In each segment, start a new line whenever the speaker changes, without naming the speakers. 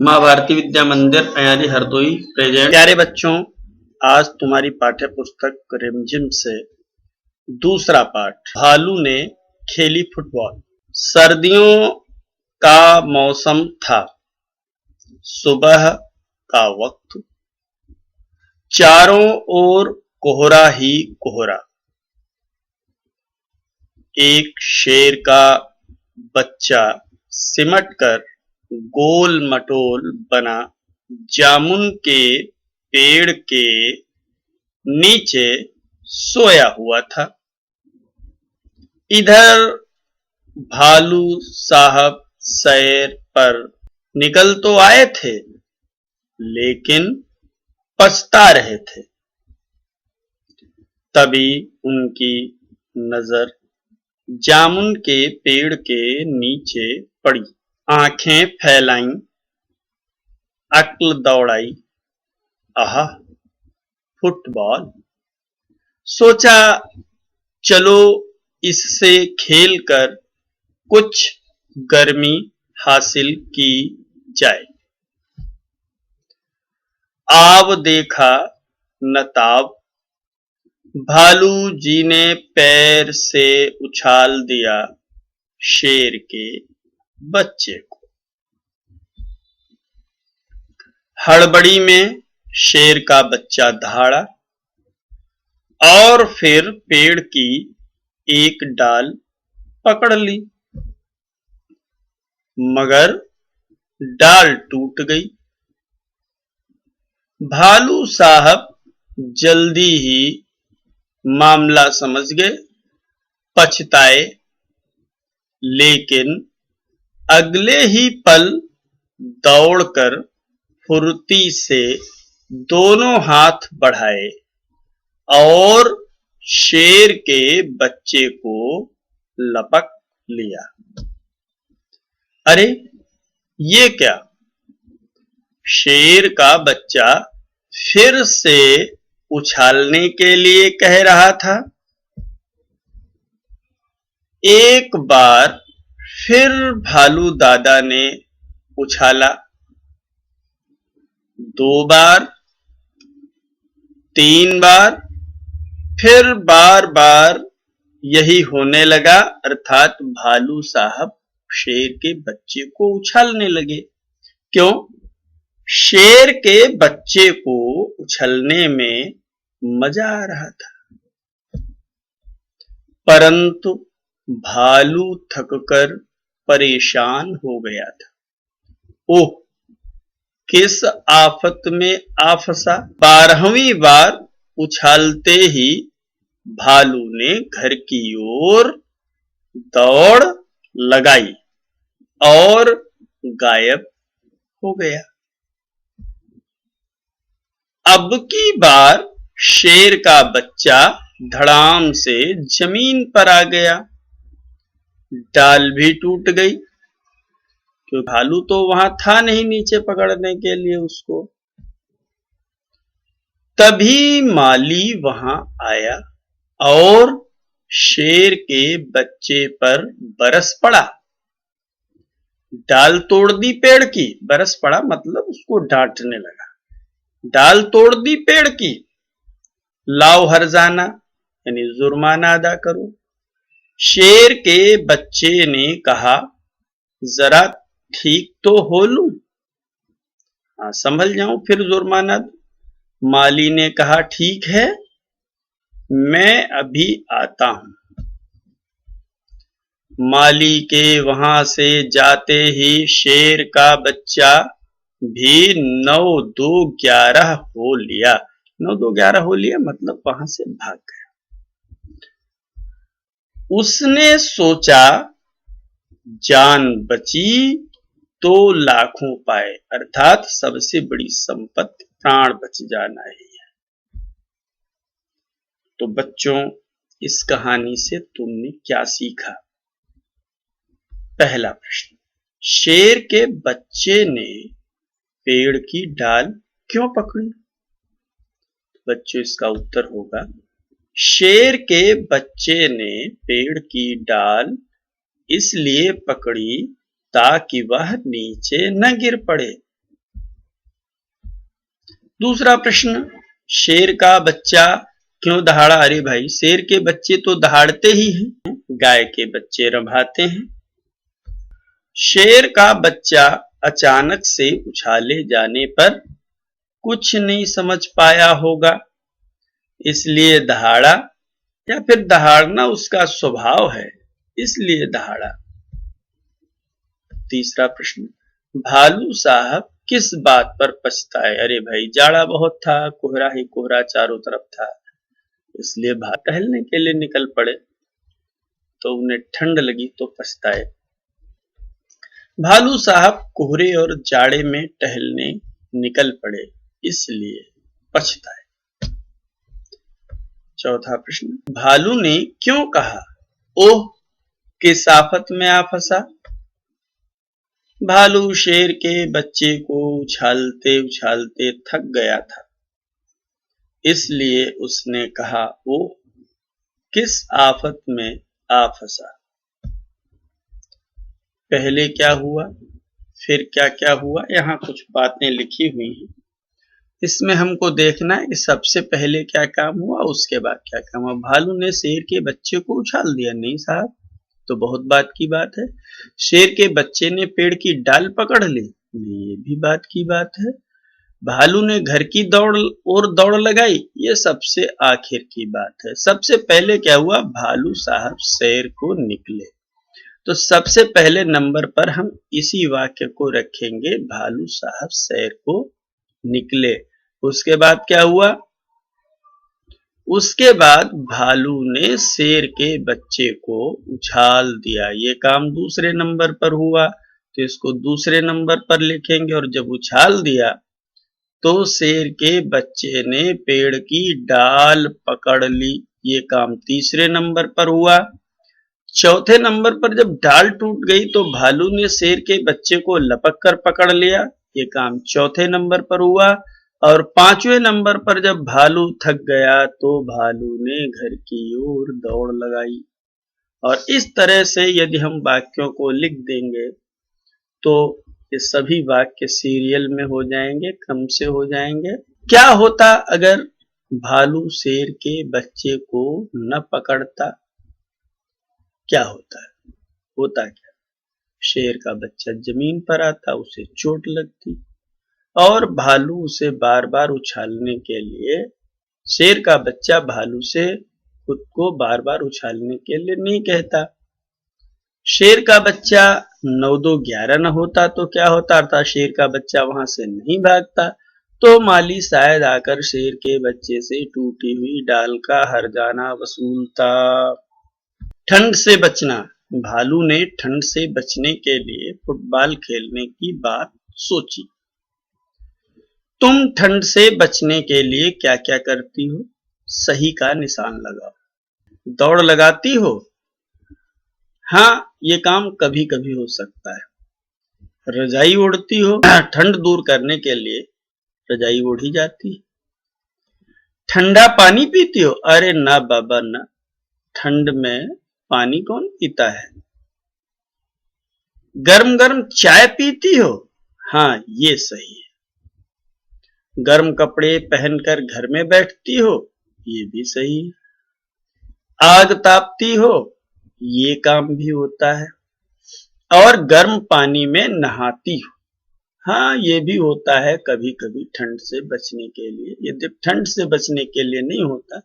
माँ भारती विद्या मंदिर अयारी हरदोई प्रेजेंट। प्यारे बच्चों, आज तुम्हारी पाठ्य पुस्तक रिमझिम से दूसरा पाठ, भालू ने खेली फुटबॉल। सर्दियों का मौसम था, सुबह का वक्त, चारों ओर कोहरा ही कोहरा। एक शेर का बच्चा सिमटकर गोल मटोल बना जामुन के पेड़ के नीचे सोया हुआ था। इधर भालू साहब सैर पर निकल तो आए थे, लेकिन पछता रहे थे। तभी उनकी नजर जामुन के पेड़ के नीचे पड़ी। आंखें फैलाई, अक्ल दौड़ाई, आहा फुटबॉल। सोचा चलो इससे खेलकर कुछ गर्मी हासिल की जाए। आव देखा न ताब, भालू जी ने पैर से उछाल दिया शेर के बच्चे को। हड़बड़ी में शेर का बच्चा दहाड़ा और फिर पेड़ की एक डाल पकड़ ली, मगर डाल टूट गई। भालू साहब जल्दी ही मामला समझ गए, पछताए, लेकिन अगले ही पल दौड़कर फुर्ती से दोनों हाथ बढ़ाए और शेर के बच्चे को लपक लिया। अरे ये क्या? शेर का बच्चा फिर से उछालने के लिए कह रहा था। एक बार फिर भालू दादा ने उछाला, 2 बार, 3 बार, फिर बार बार यही होने लगा, अर्थात भालू साहब शेर के बच्चे को उछालने लगे। क्यों? शेर के बच्चे को उछलने में मजा आ रहा था, परंतु भालू थककर परेशान हो गया था। ओह, किस आफत में आ फंसा। 12वीं बार उछालते ही भालू ने घर की ओर दौड़ लगाई और गायब हो गया। अब की बार शेर का बच्चा धड़ाम से जमीन पर आ गया, डाल भी टूट गई, क्योंकि भालू तो वहां था नहीं नीचे पकड़ने के लिए उसको। तभी माली वहां आया और शेर के बच्चे पर बरस पड़ा। डाल तोड़ दी पेड़ की, बरस पड़ा मतलब उसको डांटने लगा। डाल तोड़ दी पेड़ की, लाओ हर्जाना यानी जुर्माना अदा करो। शेर के बच्चे ने कहा, जरा ठीक तो हो लूं, संभल जाऊं फिर जुर्माना। माली ने कहा, ठीक है, मैं अभी आता हूं। माली के वहां से जाते ही शेर का बच्चा भी 9-2-11 हो लिया। 9-2-11 हो लिया मतलब वहां से भाग गया। उसने सोचा जान बची तो लाखों पाए, अर्थात सबसे बड़ी संपत्ति प्राण बच जाना ही है। तो बच्चों, इस कहानी से तुमने क्या सीखा? पहला प्रश्न, शेर के बच्चे ने पेड़ की डाल क्यों पकड़ी? बच्चों, इसका उत्तर होगा, शेर के बच्चे ने पेड़ की डाल इसलिए पकड़ी ताकि वह नीचे न गिर पड़े। दूसरा प्रश्न, शेर का बच्चा क्यों दहाड़ा? अरे भाई, शेर के बच्चे तो दहाड़ते ही हैं, गाय के बच्चे रभाते हैं। शेर का बच्चा अचानक से उछाले जाने पर कुछ नहीं समझ पाया होगा, इसलिए दहाड़ा, या फिर दहाड़ना उसका स्वभाव है इसलिए दहाड़ा। तीसरा प्रश्न, भालू साहब किस बात पर पछताए? अरे भाई, जाड़ा बहुत था, कोहरा ही कोहरा चारों तरफ था, इसलिए बाहर टहलने के लिए निकल पड़े, तो उन्हें ठंड लगी तो पछताए। भालू साहब कोहरे और जाड़े में टहलने निकल पड़े, इसलिए पछताए। चौथा प्रश्न, भालू ने क्यों कहा ओह किस आफत में आ फंसा? भालू शेर के बच्चे को उछालते उछालते थक गया था, इसलिए उसने कहा ओह किस आफत में आ फंसा। पहले क्या हुआ, फिर क्या क्या हुआ, यहाँ कुछ बातें लिखी हुई हैं। इसमें हमको देखना है कि सबसे पहले क्या काम हुआ, उसके बाद क्या काम हुआ। भालू ने शेर के बच्चे को उछाल दिया? नहीं साहब, तो बहुत बात की बात है। शेर के बच्चे ने पेड़ की डाल पकड़ ली? नहीं, ये भी बात की बात है। भालू ने घर की दौड़ लगाई? ये सबसे आखिर की बात है। सबसे पहले क्या हुआ, भालू साहब शेर को निकले। तो सबसे पहले नंबर पर हम इसी वाक्य को रखेंगे, भालू साहब शेर को निकले। उसके बाद क्या हुआ, उसके बाद भालू ने शेर के बच्चे को उछाल दिया। ये काम दूसरे नंबर पर हुआ, तो इसको दूसरे नंबर पर लिखेंगे। और जब उछाल दिया तो शेर के बच्चे ने पेड़ की डाल पकड़ ली, ये काम तीसरे नंबर पर हुआ। चौथे नंबर पर जब डाल टूट गई तो भालू ने शेर के बच्चे को लपक कर पकड़ लिया, ये काम चौथे नंबर पर हुआ। और पांचवें नंबर पर जब भालू थक गया तो भालू ने घर की ओर दौड़ लगाई। और इस तरह से यदि हम वाक्यों को लिख देंगे तो ये सभी वाक्य सीरियल में हो जाएंगे, क्रम से हो जाएंगे। क्या होता अगर भालू शेर के बच्चे को न पकड़ता? क्या होता है, होता क्या, शेर का बच्चा जमीन पर आता, उसे चोट लगती, और भालू उसे बार बार उछालने के लिए, शेर का बच्चा भालू से खुद को बार बार उछालने के लिए नहीं कहता। शेर का बच्चा 9 2 11 न होता तो क्या होता, अर्थात शेर का बच्चा वहां से नहीं भागता, तो माली शायद आकर शेर के बच्चे से टूटी हुई डाल का हर्जाना वसूलता। ठंड से बचना, भालू ने ठंड से बचने के लिए फुटबॉल खेलने की बात सोची। तुम ठंड से बचने के लिए क्या क्या करती हो? सही का निशान लगाओ। दौड़ लगाती हो? हाँ, ये काम कभी कभी हो सकता है। रजाई ओढ़ती हो? ठंड दूर करने के लिए रजाई ओढ़ी जाती है। ठंडा पानी पीती हो? अरे ना बाबा ना, ठंड में पानी कौन पीता है। गर्म गर्म चाय पीती हो? हाँ, ये सही है। गर्म कपड़े पहनकर घर में बैठती हो? ये भी सही है। आग तापती हो? ये काम भी होता है। और गर्म पानी में नहाती हो? हाँ, ये भी होता है कभी कभी ठंड से बचने के लिए। यदि ठंड से बचने के लिए नहीं होता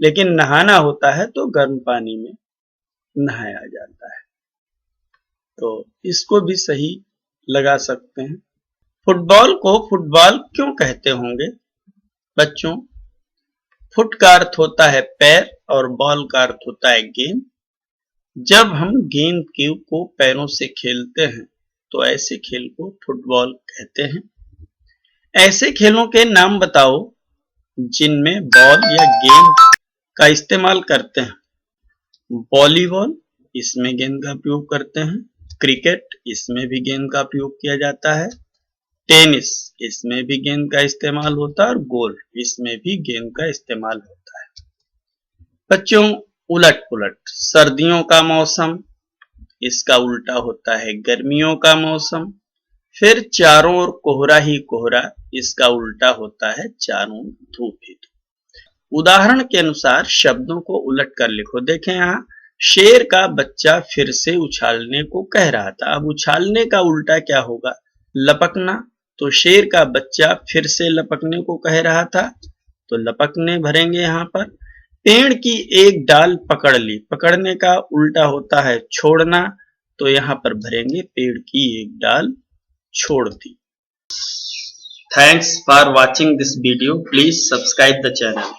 लेकिन नहाना होता है तो गर्म पानी में नहाया जाता है, तो इसको भी सही लगा सकते हैं। फुटबॉल को फुटबॉल क्यों कहते होंगे बच्चों? फुट का अर्थ होता है पैर और बॉल का अर्थ होता है गेंद। जब हम गेंद को पैरों से खेलते हैं तो ऐसे खेल को फुटबॉल कहते हैं। ऐसे खेलों के नाम बताओ जिनमें बॉल या गेंद का इस्तेमाल करते हैं। वॉलीबॉल, इसमें गेंद का प्रयोग करते हैं। क्रिकेट, इसमें भी गेंद का प्रयोग किया जाता है। टेनिस, इसमें भी गेंद का इस्तेमाल होता है। और गोल्फ, इसमें भी गेंद का इस्तेमाल होता है। बच्चों, उलट पुलट, सर्दियों का मौसम, इसका उल्टा होता है गर्मियों का मौसम। फिर चारों ओर कोहरा ही कोहरा, इसका उल्टा होता है चारों ओर धूप ही धूप। उदाहरण के अनुसार शब्दों को उलट कर लिखो। देखें यहाँ, शेर का बच्चा फिर से उछालने को कह रहा था। अब उछालने का उल्टा क्या होगा? लपकना। तो शेर का बच्चा फिर से लपकने को कह रहा था, तो लपकने भरेंगे यहाँ पर। पेड़ की एक डाल पकड़ ली, पकड़ने का उल्टा होता है छोड़ना, तो यहाँ पर भरेंगे पेड़ की एक डाल छोड़ दी। Thanks for watching this video. Please subscribe the channel.